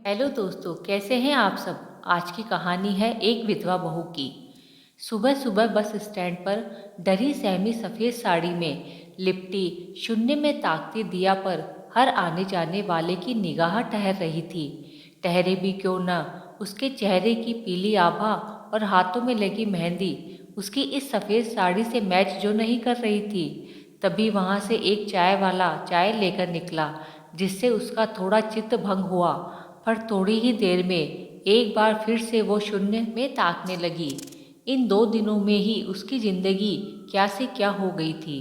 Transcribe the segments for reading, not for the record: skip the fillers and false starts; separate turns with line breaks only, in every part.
Hello दोस्तों, कैसे हैं आप सब। आज की कहानी है एक विधवा बहू की। सुबह सुबह बस स्टैंड पर डरी सहमी सफ़ेद साड़ी में लिपटी शून्य में ताकती दिया पर हर आने जाने वाले की निगाह ठहर रही थी। ठहरे भी क्यों न, उसके चेहरे की पीली आभा और हाथों में लगी मेहंदी उसकी इस सफ़ेद साड़ी से मैच जो नहीं कर रही थी। तभी वहाँ से एक चाय वाला चाय लेकर निकला, जिससे उसका थोड़ा चित्त भंग हुआ। पर थोड़ी ही देर में एक बार फिर से वो शून्य में ताकने लगी। इन 2 दिनों में ही उसकी जिंदगी क्या से क्या हो गई थी।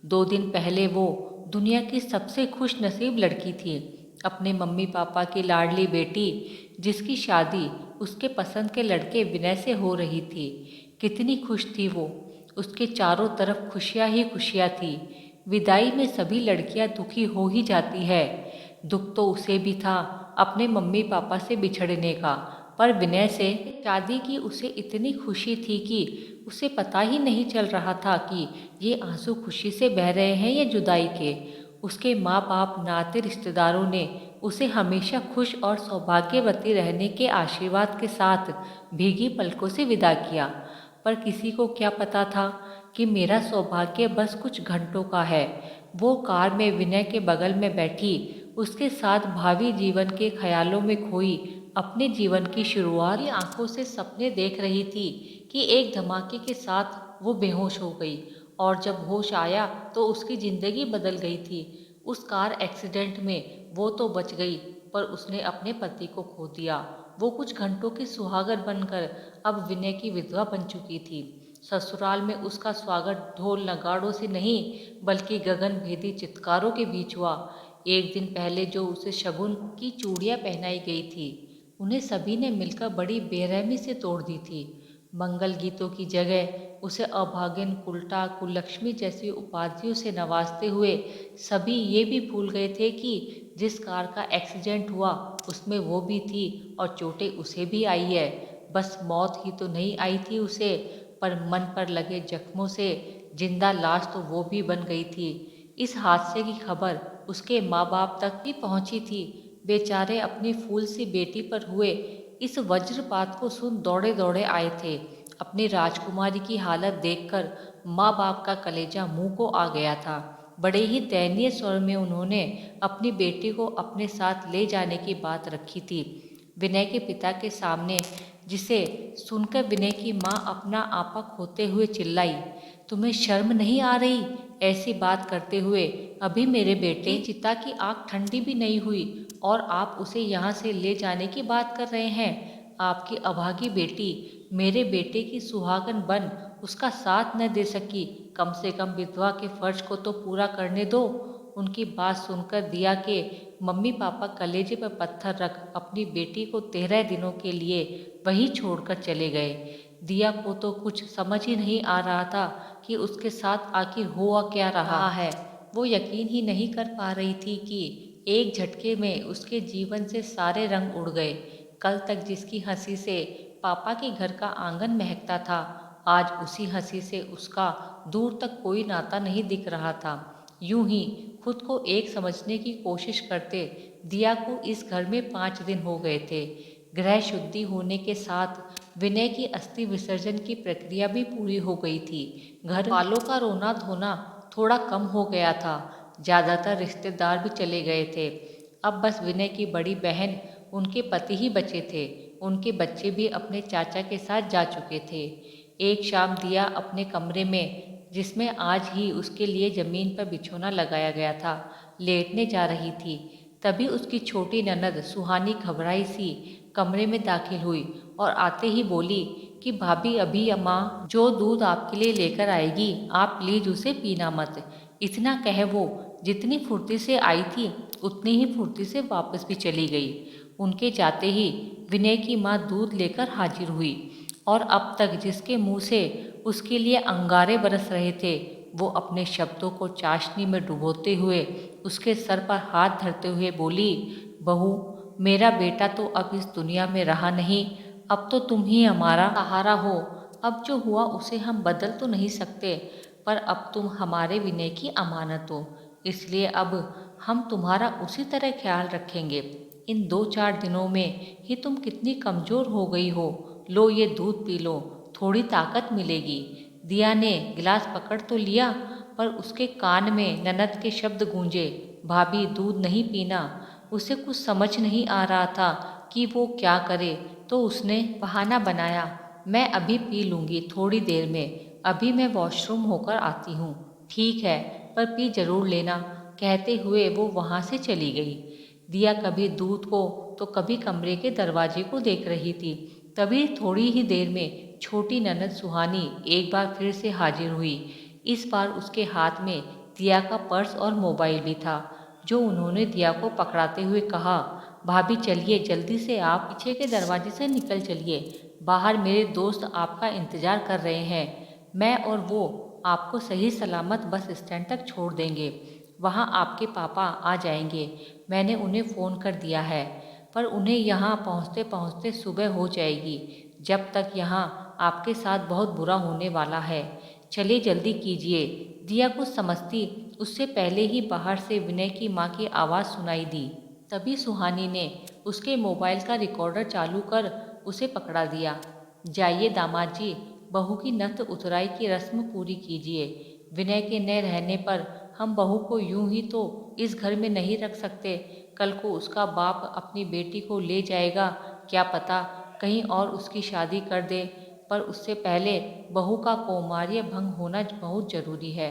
2 दिन पहले वो दुनिया की सबसे खुश नसीब लड़की थी, अपने मम्मी पापा की लाडली बेटी, जिसकी शादी उसके पसंद के लड़के विनय से हो रही थी। कितनी खुश थी वो, उसके चारों तरफ खुशियाँ ही खुशियाँ थी। विदाई में सभी लड़कियां दुखी हो ही जाती है। दुख तो उसे भी था अपने मम्मी पापा से बिछड़ने का, पर विनय से शादी की उसे इतनी खुशी थी कि उसे पता ही नहीं चल रहा था कि ये आंसू खुशी से बह रहे हैं या जुदाई के। उसके माँ बाप नाते रिश्तेदारों ने उसे हमेशा खुश और सौभाग्यवती रहने के आशीर्वाद के साथ भीगी पलकों से विदा किया। पर किसी को क्या पता था कि मेरा सौभाग्य बस कुछ घंटों का है। वो कार में विनय के बगल में बैठी, उसके साथ भावी जीवन के ख्यालों में खोई अपने जीवन की शुरुआत की आंखों से सपने देख रही थी कि एक धमाके के साथ वो बेहोश हो गई। और जब होश आया तो उसकी जिंदगी बदल गई थी। उस कार एक्सीडेंट में वो तो बच गई, पर उसने अपने पति को खो दिया। वो कुछ घंटों की सुहागन बनकर अब विनय की विधवा बन चुकी थी। ससुराल में उसका स्वागत ढोल नगाड़ों से नहीं, बल्कि गगनभेदी चित्कारों के बीच हुआ। एक दिन पहले जो उसे शगुन की चूड़ियां पहनाई गई थी, उन्हें सभी ने मिलकर बड़ी बेरहमी से तोड़ दी थी। मंगल गीतों की जगह उसे अभागिन, उल्टा, कुलक्ष्मी जैसी उपाधियों से नवाजते हुए सभी ये भी भूल गए थे कि जिस कार का एक्सीडेंट हुआ उसमें वो भी थी और चोटें उसे भी आई है। बस मौत ही तो नहीं आई थी उसे, पर मन पर लगे जख्मों से जिंदा लाश तो वो भी बन गई थी। इस हादसे की खबर उसके माँ बाप तक भी पहुंची थी। बेचारे अपनी फूल सी बेटी पर हुए इस वज्रपात को सुन दौड़े दौड़े आए थे। अपनी राजकुमारी की हालत देखकर माँ बाप का कलेजा मुंह को आ गया था। बड़े ही दयनीय स्वर में उन्होंने अपनी बेटी को अपने साथ ले जाने की बात रखी थी विनय के पिता के सामने, जिसे सुनकर विनय की माँ अपना आपा खोते हुए चिल्लाई, तुम्हें शर्म नहीं आ रही ऐसी बात करते हुए। अभी मेरे बेटे की चिता की आग ठंडी भी नहीं हुई और आप उसे यहाँ से ले जाने की बात कर रहे हैं। आपकी अभागी बेटी मेरे बेटे की सुहागन बन उसका साथ न दे सकी, कम से कम विधवा के फर्ज को तो पूरा करने दो। उनकी बात सुनकर दिया के मम्मी पापा कलेजे पर पत्थर रख अपनी बेटी को 13 दिनों के लिए वहीं छोड़कर चले गए। दिया को तो कुछ समझ ही नहीं आ रहा था कि उसके साथ आखिर हुआ क्या रहा है। वो यकीन ही नहीं कर पा रही थी कि एक झटके में उसके जीवन से सारे रंग उड़ गए। कल तक जिसकी हंसी से पापा के घर का आंगन महकता था, आज उसी हंसी से उसका दूर तक कोई नाता नहीं दिख रहा था। यूं ही खुद को एक समझने की कोशिश करते दिया को इस घर में 5 दिन हो गए थे। गृह शुद्धि होने के साथ विनय की अस्थि विसर्जन की प्रक्रिया भी पूरी हो गई थी। घर वालों का रोना धोना थोड़ा कम हो गया था, ज़्यादातर रिश्तेदार भी चले गए थे। अब बस विनय की बड़ी बहन, उनके पति ही बचे थे। उनके बच्चे भी अपने चाचा के साथ जा चुके थे। एक शाम दिया अपने कमरे में, जिसमें आज ही उसके लिए ज़मीन पर बिछौना लगाया गया था, लेटने जा रही थी। तभी उसकी छोटी ननद सुहानी घबराई सी कमरे में दाखिल हुई और आते ही बोली कि भाभी, अभी अम्मा जो दूध आपके लिए लेकर आएगी आप प्लीज उसे पीना मत। इतना कह वो जितनी फुर्ती से आई थी उतनी ही फुर्ती से वापस भी चली गई। उनके जाते ही विनय की माँ दूध लेकर हाजिर हुई और अब तक जिसके मुंह से उसके लिए अंगारे बरस रहे थे, वो अपने शब्दों को चाशनी में डुबोते हुए उसके सर पर हाथ धरते हुए बोली, बहू, मेरा बेटा तो अब इस दुनिया में रहा नहीं, अब तो तुम ही हमारा सहारा हो। अब जो हुआ उसे हम बदल तो नहीं सकते, पर अब तुम हमारे विनय की अमानत हो, इसलिए अब हम तुम्हारा उसी तरह ख्याल रखेंगे। इन 2-4 दिनों में ही तुम कितनी कमज़ोर हो गई हो। लो ये दूध पी लो, थोड़ी ताकत मिलेगी। दिया ने गिलास पकड़ तो लिया, पर उसके कान में ननद के शब्द गूंजे, भाभी दूध नहीं पीना। उसे कुछ समझ नहीं आ रहा था कि वो क्या करे, तो उसने बहाना बनाया, मैं अभी पी लूँगी थोड़ी देर में, अभी मैं वॉशरूम होकर आती हूँ। ठीक है, पर पी जरूर लेना, कहते हुए वो वहाँ से चली गई। दिया कभी दूध को तो कभी कमरे के दरवाजे को देख रही थी। तभी थोड़ी ही देर में छोटी ननद सुहानी एक बार फिर से हाजिर हुई। इस बार उसके हाथ में दिया का पर्स और मोबाइल भी था, जो उन्होंने दिया को पकड़ाते हुए कहा, भाभी चलिए जल्दी से, आप पीछे के दरवाजे से निकल चलिए, बाहर मेरे दोस्त आपका इंतजार कर रहे हैं। मैं और वो आपको सही सलामत बस स्टैंड तक छोड़ देंगे, वहाँ आपके पापा आ जाएंगे। मैंने उन्हें फ़ोन कर दिया है, पर उन्हें यहाँ पहुँचते पहुँचते सुबह हो जाएगी। जब तक यहाँ आपके साथ बहुत बुरा होने वाला है, चलिए जल्दी कीजिए। दिया कुछ समझती उससे पहले ही बाहर से विनय की माँ की आवाज़ सुनाई दी। तभी सुहानी ने उसके मोबाइल का रिकॉर्डर चालू कर उसे पकड़ा दिया। जाइए दामाद जी, बहू की नथ उतराई की रस्म पूरी कीजिए। विनय के न रहने पर हम बहू को यूं ही तो इस घर में नहीं रख सकते। कल को उसका बाप अपनी बेटी को ले जाएगा, क्या पता कहीं और उसकी शादी कर दे, पर उससे पहले बहू का कौमार्य भंग होना बहुत जरूरी है,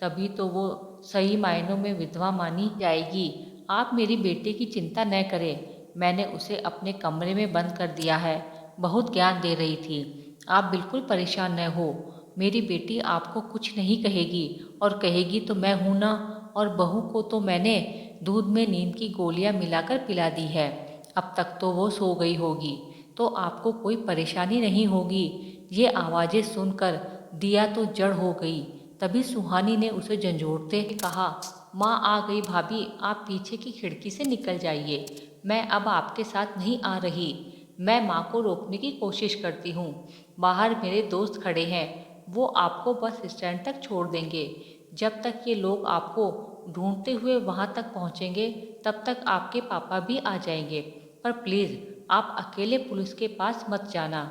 तभी तो वो सही मायनों में विधवा मानी जाएगी। आप मेरी बेटी की चिंता न करें, मैंने उसे अपने कमरे में बंद कर दिया है, बहुत ज्ञान दे रही थी। आप बिल्कुल परेशान न हो, मेरी बेटी आपको कुछ नहीं कहेगी, और कहेगी तो मैं हूं ना। और बहू को तो मैंने दूध में नींद की गोलियां मिलाकर पिला दी है, अब तक तो वो सो गई होगी, तो आपको कोई परेशानी नहीं होगी। ये आवाज़ें सुनकर दिया तो जड़ हो गई। तभी सुहानी ने उसे झंझोड़ते कहा, माँ आ गई भाभी, आप पीछे की खिड़की से निकल जाइए, मैं अब आपके साथ नहीं आ रही। मैं माँ को रोकने की कोशिश करती हूँ, बाहर मेरे दोस्त खड़े हैं, वो आपको बस स्टैंड तक छोड़ देंगे। जब तक ये लोग आपको ढूंढते हुए वहाँ तक पहुँचेंगे, तब तक आपके पापा भी आ जाएंगे। पर प्लीज़ आप अकेले पुलिस के पास मत जाना,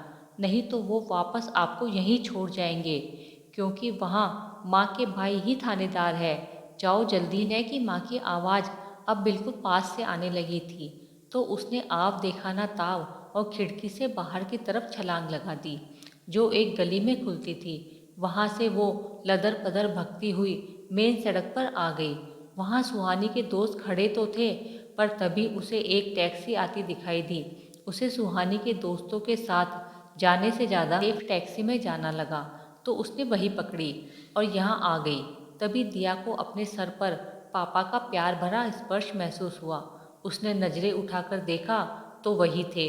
नहीं तो वो वापस आपको यहीं छोड़ जाएंगे, क्योंकि वहाँ माँ के भाई ही थानेदार है। जाओ जल्दी। ने की माँ की आवाज़ अब बिल्कुल पास से आने लगी थी, तो उसने आव देखा ना ताव और खिड़की से बाहर की तरफ छलांग लगा दी, जो एक गली में खुलती थी। वहाँ से वो लदर पदर भगती हुई मेन सड़क पर आ गई। वहाँ सुहानी के दोस्त खड़े तो थे, पर तभी उसे एक टैक्सी आती दिखाई दी। उसे सुहानी के दोस्तों के साथ जाने से ज़्यादा एक टैक्सी में जाना लगा, तो उसने वही पकड़ी और यहाँ आ गई। तभी दिया को अपने सर पर पापा का प्यार भरा स्पर्श महसूस हुआ। उसने नजरें उठाकर देखा तो वही थे।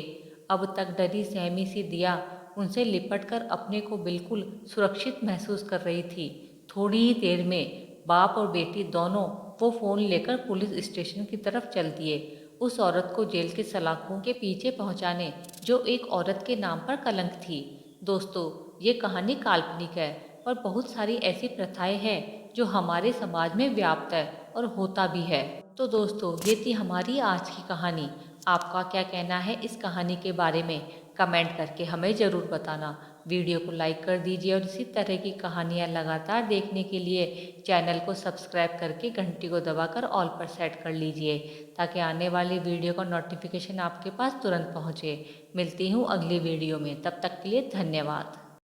अब तक डरी सहमी सी दिया उनसे लिपटकर अपने को बिल्कुल सुरक्षित महसूस कर रही थी। थोड़ी ही देर में बाप और बेटी दोनों वो फ़ोन लेकर पुलिस स्टेशन की तरफ चल दिए, उस औरत को जेल के सलाखों के पीछे पहुंचाने, जो एक औरत के नाम पर कलंक थी। दोस्तों, ये कहानी काल्पनिक है, पर बहुत सारी ऐसी प्रथाएं हैं जो हमारे समाज में व्याप्त है और होता भी है। तो दोस्तों, ये थी हमारी आज की कहानी। आपका क्या कहना है इस कहानी के बारे में, कमेंट करके हमें ज़रूर बताना। वीडियो को लाइक कर दीजिए और इसी तरह की कहानियाँ लगातार देखने के लिए चैनल को सब्सक्राइब करके घंटी को दबाकर ऑल पर सेट कर लीजिए, ताकि आने वाली वीडियो का नोटिफिकेशन आपके पास तुरंत पहुँचे। मिलती हूँ अगली वीडियो में, तब तक के लिए धन्यवाद।